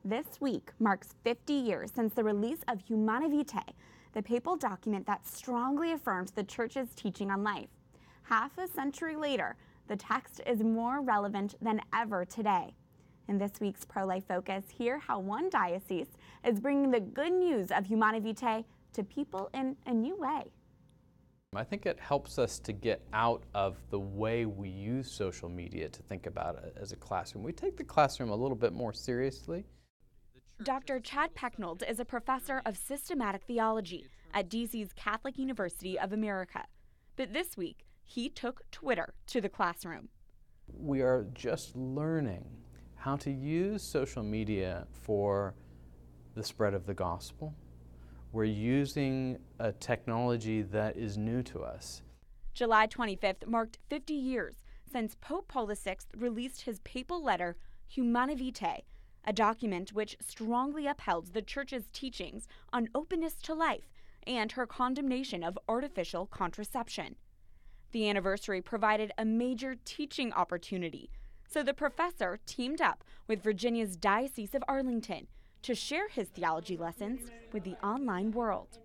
This week marks 50 years since the release of Humanae Vitae, the papal document that strongly affirms the Church's teaching on life. Half a century later, the text is more relevant than ever today. In this week's Pro-Life Focus, hear how one diocese is bringing the good news of Humanae Vitae to people in a new way. I think it helps us to get out of the way we use social media to think about it as a classroom. We take the classroom a little bit more seriously. Dr. Chad Pecknold is a professor of systematic theology at DC's Catholic University of America. But this week, he took Twitter to the classroom. We are just learning how to use social media for the spread of the gospel. We're using a technology that is new to us. July 25th marked 50 years since Pope Paul VI released his papal letter, Humanae Vitae, a document which strongly upheld the Church's teachings on openness to life and her condemnation of artificial contraception. The anniversary provided a major teaching opportunity, so the professor teamed up with Virginia's Diocese of Arlington to share his theology lessons with the online world.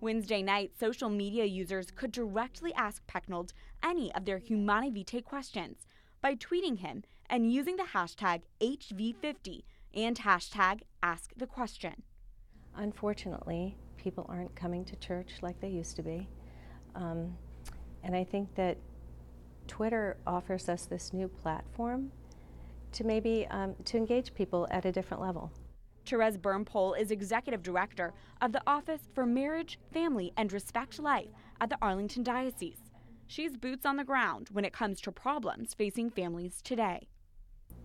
Wednesday night, social media users could directly ask Pecknold any of their Humanae Vitae questions by tweeting him and using the hashtag HV50 and hashtag AskTheQuestion. Unfortunately, people aren't coming to church like they used to be. And I think that Twitter offers us this new platform to maybe to engage people at a different level. Therese Bernpohl is executive director of the Office for Marriage, Family, and Respect Life at the Arlington Diocese. She's boots on the ground when it comes to problems facing families today.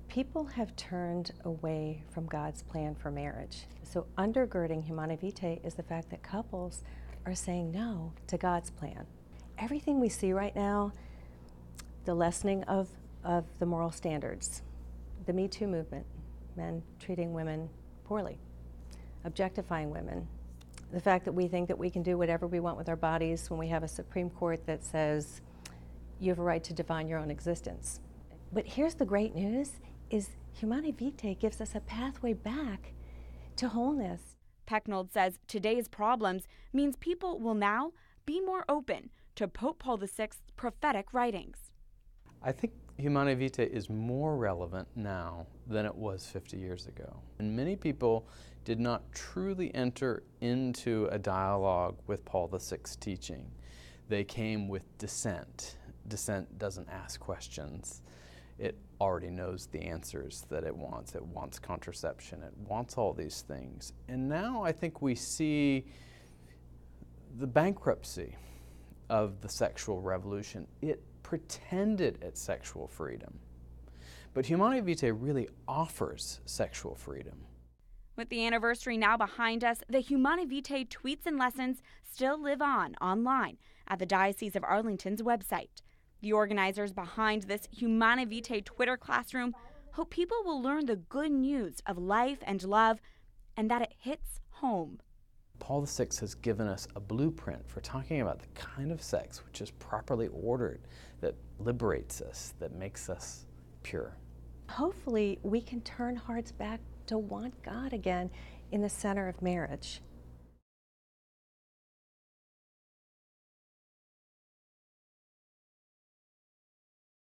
People have turned away from God's plan for marriage. So undergirding Humanae Vitae is the fact that couples are saying no to God's plan. Everything we see right now, the lessening of the moral standards, the Me Too movement, men treating women poorly, objectifying women, the fact that we think that we can do whatever we want with our bodies when we have a Supreme Court that says you have a right to define your own existence. But here's the great news, is Humanae Vitae gives us a pathway back to wholeness. Pecknold says today's problems means people will now be more open to Pope Paul VI's prophetic writings. I think Humanae Vitae is more relevant now than it was 50 years ago. And many people did not truly enter into a dialogue with Paul VI's teaching. They came with dissent. Dissent doesn't ask questions. It already knows the answers that it wants. It wants contraception. It wants all these things. And now I think we see the bankruptcy of the sexual revolution. It pretended it's sexual freedom. But Humanae Vitae really offers sexual freedom. With the anniversary now behind us, the Humanae Vitae tweets and lessons still live on online at the Diocese of Arlington's website. The organizers behind this Humanae Vitae Twitter classroom hope people will learn the good news of life and love and that it hits home. Paul VI has given us a blueprint for talking about the kind of sex which is properly ordered, that liberates us, that makes us pure. Hopefully we can turn hearts back to want God again in the center of marriage.